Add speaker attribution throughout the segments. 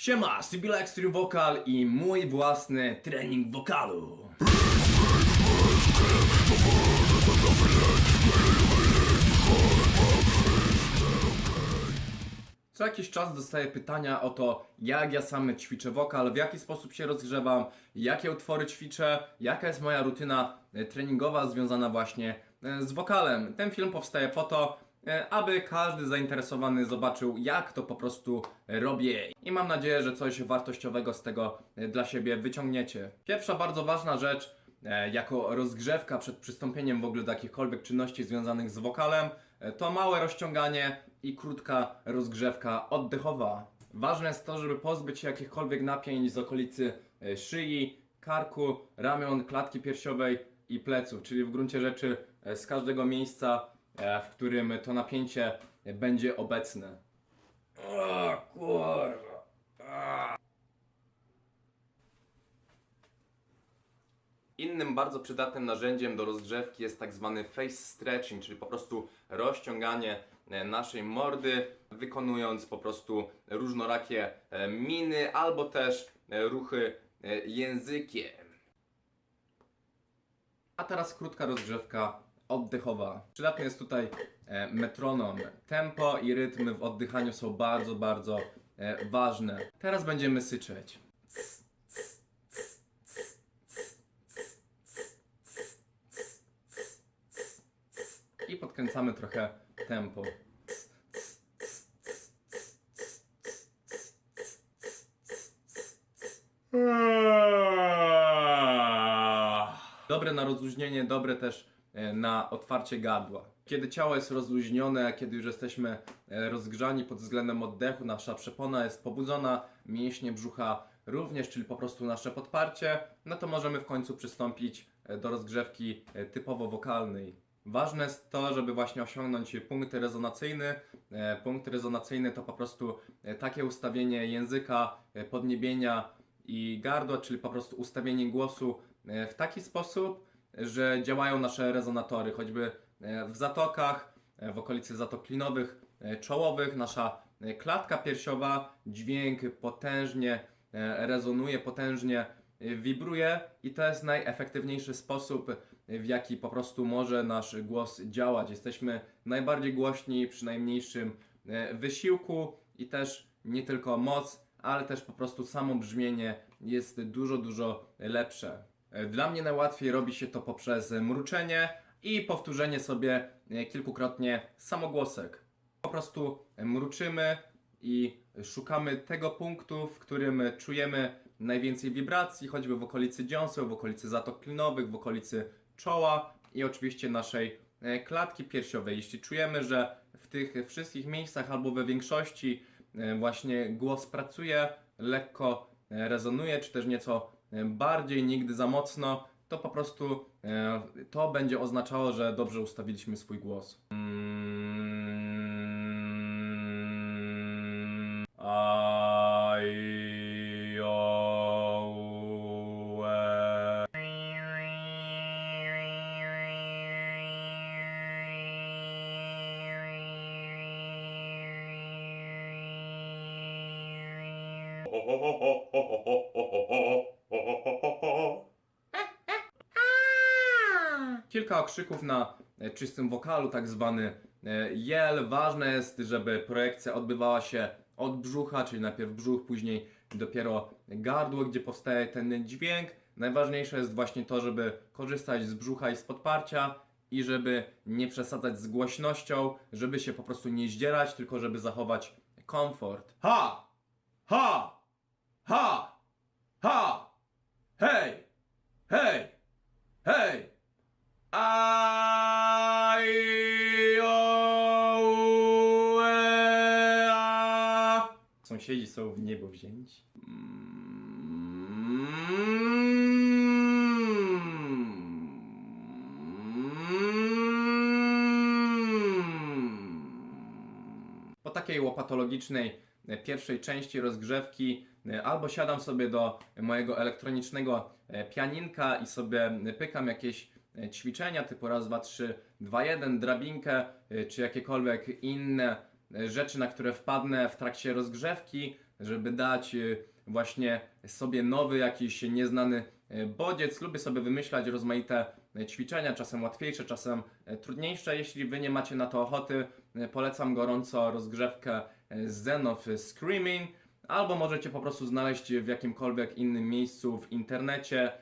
Speaker 1: Siema, Sybil Extreme Vocal i mój własny trening wokalu. Co jakiś czas dostaję pytania o to, jak ja sam ćwiczę wokal, w jaki sposób się rozgrzewam, jakie utwory ćwiczę, jaka jest moja rutyna treningowa związana właśnie z wokalem. Ten film powstaje po to, aby każdy zainteresowany zobaczył, jak to po prostu robię. I mam nadzieję, że coś wartościowego z tego dla siebie wyciągniecie. Pierwsza bardzo ważna rzecz, jako rozgrzewka przed przystąpieniem w ogóle do jakichkolwiek czynności związanych z wokalem, to małe rozciąganie i krótka rozgrzewka oddechowa. Ważne jest to, żeby pozbyć się jakichkolwiek napięć z okolicy szyi, karku, ramion, klatki piersiowej i pleców, czyli w gruncie rzeczy z każdego miejsca, w którym to napięcie będzie obecne. O kurwa. Innym bardzo przydatnym narzędziem do rozgrzewki jest tak zwany face stretching, czyli po prostu rozciąganie naszej mordy, wykonując po prostu różnorakie miny albo też ruchy językiem. A teraz krótka rozgrzewka oddechowa. Przydatny jest tutaj metronom. Tempo i rytm w oddychaniu są bardzo ważne. Teraz będziemy syczeć. I podkręcamy trochę tempo. Dobre na rozluźnienie, dobre też na otwarcie gardła. Kiedy ciało jest rozluźnione, kiedy już jesteśmy rozgrzani pod względem oddechu, nasza przepona jest pobudzona, mięśnie brzucha również, czyli po prostu nasze podparcie, no to możemy w końcu przystąpić do rozgrzewki typowo wokalnej. Ważne jest to, żeby właśnie osiągnąć punkt rezonacyjny. Punkt rezonacyjny to po prostu takie ustawienie języka, podniebienia i gardła, czyli po prostu ustawienie głosu w taki sposób, że działają nasze rezonatory, choćby w zatokach, w okolicy zatok klinowych, czołowych. Nasza klatka piersiowa, dźwięk potężnie rezonuje, potężnie wibruje i to jest najefektywniejszy sposób, w jaki po prostu może nasz głos działać. Jesteśmy najbardziej głośni przy najmniejszym wysiłku i też nie tylko moc, ale też po prostu samo brzmienie jest dużo lepsze. Dla mnie najłatwiej robi się to poprzez mruczenie i powtórzenie sobie kilkukrotnie samogłosek. Po prostu mruczymy i szukamy tego punktu, w którym czujemy najwięcej wibracji, choćby w okolicy dziąseł, w okolicy zatok klinowych, w okolicy czoła i oczywiście naszej klatki piersiowej. Jeśli czujemy, że w tych wszystkich miejscach albo we większości właśnie głos pracuje, lekko rezonuje, czy też nieco bardziej, nigdy za mocno, to po prostu to będzie oznaczało, że dobrze ustawiliśmy swój głos. Kilka okrzyków na czystym wokalu, tak zwany yell. Ważne jest, żeby projekcja odbywała się od brzucha, czyli najpierw brzuch, później dopiero gardło, gdzie powstaje ten dźwięk. Najważniejsze jest właśnie to, żeby korzystać z brzucha i z podparcia i żeby nie przesadzać z głośnością, żeby się po prostu nie zdzierać, tylko żeby zachować komfort. Ha! Ha! Ha! Ha! Hej! Hej! Hej! Aj! O! A! Sąsiedzi są w niebo wzięci. Po takiej łopatologicznej pierwszej części rozgrzewki albo siadam sobie do mojego elektronicznego pianinka i sobie pykam jakieś ćwiczenia typu raz, dwa, trzy, dwa, jeden, drabinkę czy jakiekolwiek inne rzeczy, na które wpadnę w trakcie rozgrzewki, żeby dać właśnie sobie nowy, jakiś nieznany bodziec. Lubię sobie wymyślać rozmaite ćwiczenia, czasem łatwiejsze, czasem trudniejsze. Jeśli Wy nie macie na to ochoty, polecam gorąco rozgrzewkę Zen of Screaming, albo możecie po prostu znaleźć w jakimkolwiek innym miejscu w internecie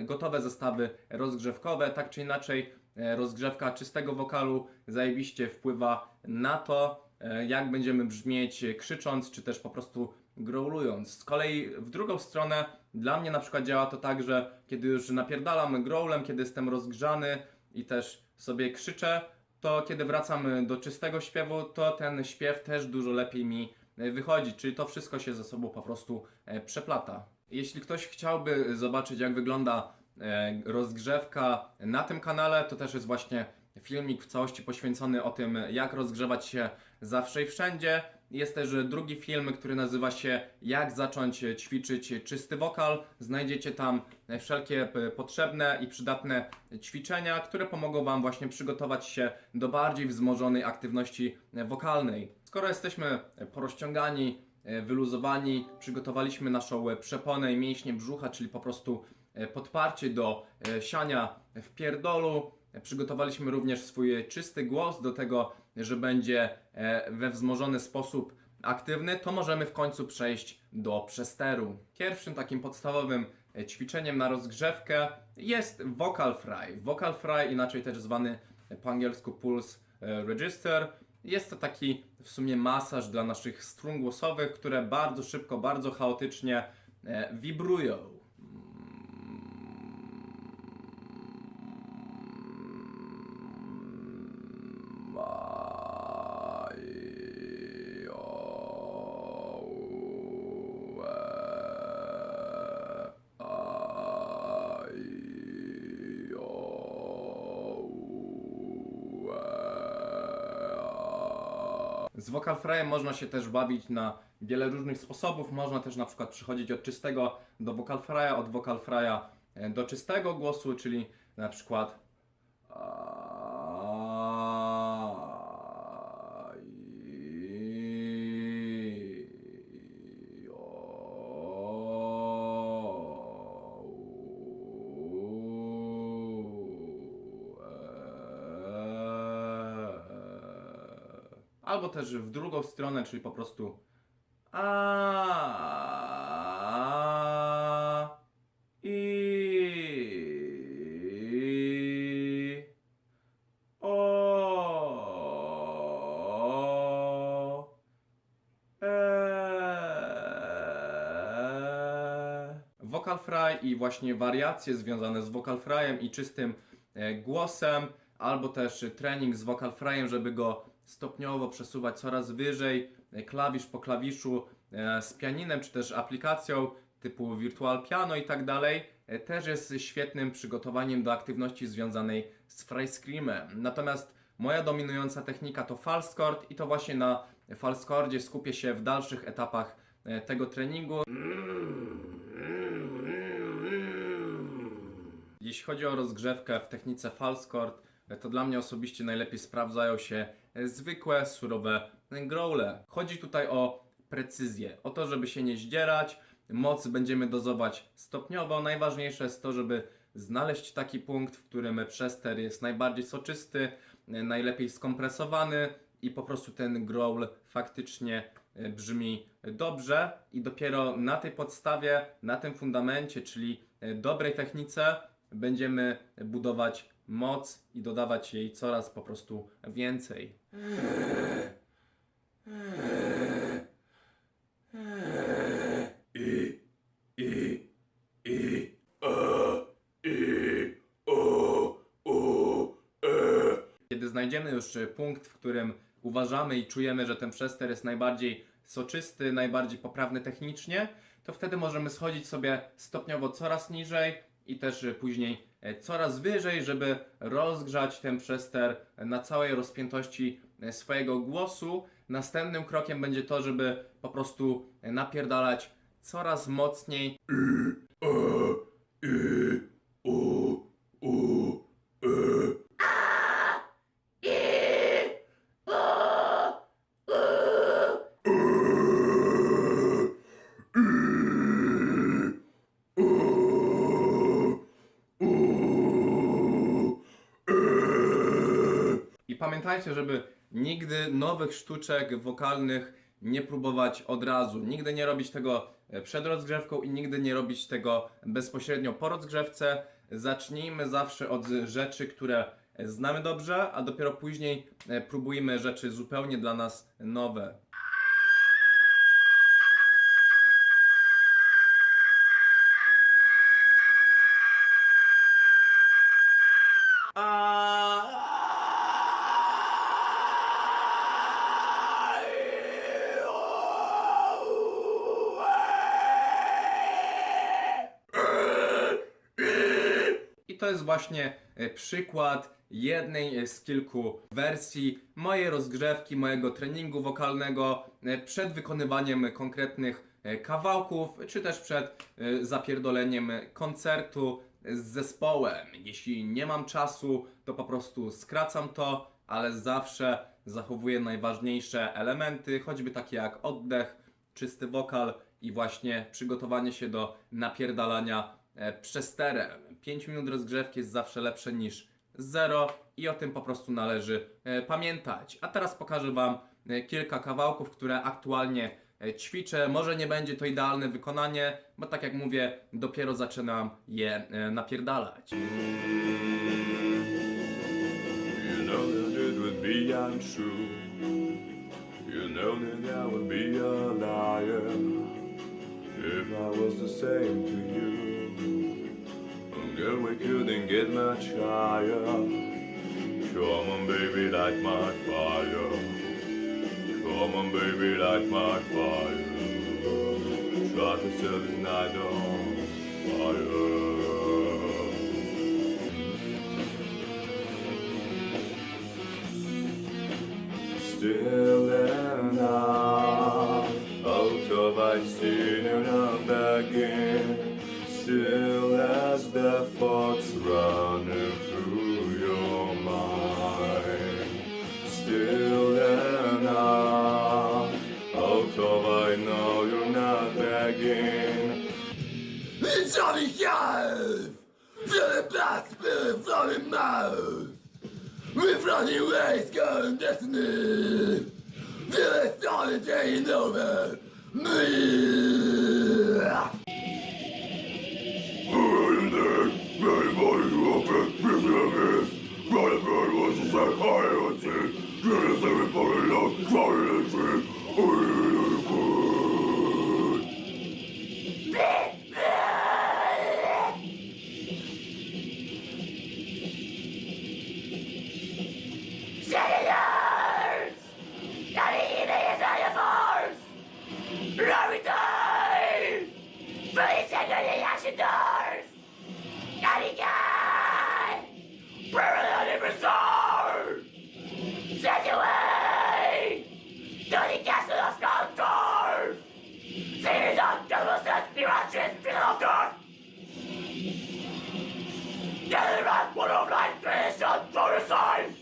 Speaker 1: gotowe zestawy rozgrzewkowe. Tak czy inaczej, rozgrzewka czystego wokalu zajebiście wpływa na to, jak będziemy brzmieć krzycząc, czy też po prostu growlując. Z kolei w drugą stronę, dla mnie na przykład działa to tak, że kiedy już napierdalam growlem, kiedy jestem rozgrzany i też sobie krzyczę, to kiedy wracam do czystego śpiewu, to ten śpiew też dużo lepiej mi wychodzi, czyli to wszystko się ze sobą po prostu przeplata. Jeśli ktoś chciałby zobaczyć, jak wygląda rozgrzewka na tym kanale, to też jest właśnie filmik w całości poświęcony o tym, jak rozgrzewać się zawsze i wszędzie. Jest też drugi film, który nazywa się Jak zacząć ćwiczyć czysty wokal. Znajdziecie tam wszelkie potrzebne i przydatne ćwiczenia, które pomogą Wam właśnie przygotować się do bardziej wzmożonej aktywności wokalnej. Skoro jesteśmy porozciągani, wyluzowani, przygotowaliśmy naszą przeponę i mięśnie brzucha, czyli po prostu podparcie do siania w pierdolu. Przygotowaliśmy również swój czysty głos do tego, że będzie we wzmożony sposób aktywny, to możemy w końcu przejść do przesteru. Pierwszym takim podstawowym ćwiczeniem na rozgrzewkę jest vocal fry. Vocal fry, inaczej też zwany po angielsku pulse register. Jest to taki w sumie masaż dla naszych strun głosowych, które bardzo szybko, bardzo chaotycznie wibrują. Z vocal fryem można się też bawić na wiele różnych sposobów. Można też na przykład przechodzić od czystego do vocal fry'a, od vocal fry'a do czystego głosu, czyli na przykład albo też w drugą stronę, czyli po prostu Vocal fry i właśnie wariacje związane z vocal fryem i czystym głosem, albo też trening z vocal fryem, żeby go stopniowo przesuwać coraz wyżej, klawisz po klawiszu, z pianinem czy też aplikacją typu Virtual Piano i tak dalej, też jest świetnym przygotowaniem do aktywności związanej z fryscreamem. Natomiast moja dominująca technika to false chord i to właśnie na false chordzie skupię się w dalszych etapach tego treningu. Jeśli chodzi o rozgrzewkę w technice false chord, to dla mnie osobiście najlepiej sprawdzają się zwykłe, surowe growle. Chodzi tutaj o precyzję, o to, żeby się nie zdzierać, moc będziemy dozować stopniowo. Najważniejsze jest to, żeby znaleźć taki punkt, w którym przester jest najbardziej soczysty, najlepiej skompresowany i po prostu ten growl faktycznie brzmi dobrze i dopiero na tej podstawie, na tym fundamencie, czyli dobrej technice, będziemy budować moc i dodawać jej coraz po prostu więcej. Kiedy znajdziemy już punkt, w którym uważamy i czujemy, że ten przester jest najbardziej soczysty, najbardziej poprawny technicznie, to wtedy możemy schodzić sobie stopniowo coraz niżej i też później coraz wyżej, żeby rozgrzać ten przester na całej rozpiętości swojego głosu. Następnym krokiem będzie to, żeby po prostu napierdalać coraz mocniej. pamiętajcie, żeby nigdy nowych sztuczek wokalnych nie próbować od razu. Nigdy nie robić tego przed rozgrzewką i nigdy nie robić tego bezpośrednio po rozgrzewce. Zacznijmy zawsze od rzeczy, które znamy dobrze, a dopiero później próbujmy rzeczy zupełnie dla nas nowe. I to jest właśnie przykład jednej z kilku wersji mojej rozgrzewki, mojego treningu wokalnego przed wykonywaniem konkretnych kawałków, czy też przed zapierdoleniem koncertu z zespołem. Jeśli nie mam czasu, to po prostu skracam to, ale zawsze zachowuję najważniejsze elementy, choćby takie jak oddech, czysty wokal i właśnie przygotowanie się do napierdalania przesterem. 5 minut rozgrzewki jest zawsze lepsze niż 0 i o tym po prostu należy pamiętać. A teraz pokażę Wam kilka kawałków, które aktualnie ćwiczę. Może nie będzie to idealne wykonanie, bo tak jak mówię, dopiero zaczynam je napierdalać.
Speaker 2: You know that it would be untrue. You know that I would be a liar if I was the same to you. Oh, girl, we couldn't get much higher. Come on, baby, light my fire. Come on, baby, light my fire. Try to set this night on fire. Still enough, out of I've seen you now again. Still as the thoughts running through your mind. Still enough, out of I know you're not begging.
Speaker 3: It's on the shelf! Feel the blood spilling from your mouth! We've run your ways, going destiny! Feel the storm taking over me! Senators! Not even is on your force! Everything! Please take the action doors! Not again! Permanently restored! Send away! To the castle of Sculptor! Series of double-set mirages below God! Gather at one of light creation for the sign!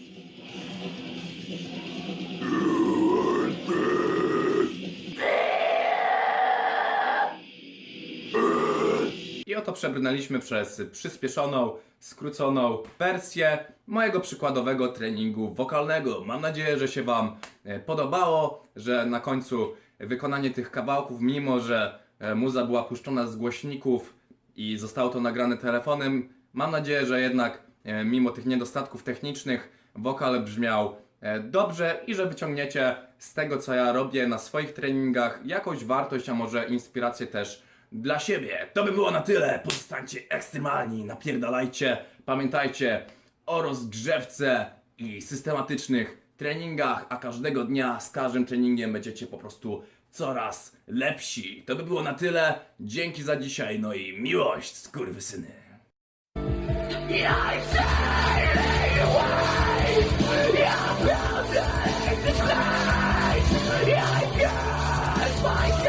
Speaker 1: I oto przebrnęliśmy przez przyspieszoną, skróconą wersję mojego przykładowego treningu wokalnego. Mam nadzieję, że się Wam podobało, że na końcu wykonanie tych kawałków, mimo że muza była puszczona z głośników i zostało to nagrane telefonem, mam nadzieję, że jednak mimo tych niedostatków technicznych wokal brzmiał dobrze i że wyciągniecie z tego, co ja robię na swoich treningach, jakąś wartość, a może inspirację też dla siebie. To by było na tyle. Pozostańcie ekstremalni, napierdalajcie. Pamiętajcie o rozgrzewce i systematycznych treningach, a każdego dnia z każdym treningiem będziecie po prostu coraz lepsi. To by było na tyle. Dzięki za dzisiaj, no i miłość, skurwysyny.
Speaker 3: I say why you're building this place. I guess myself.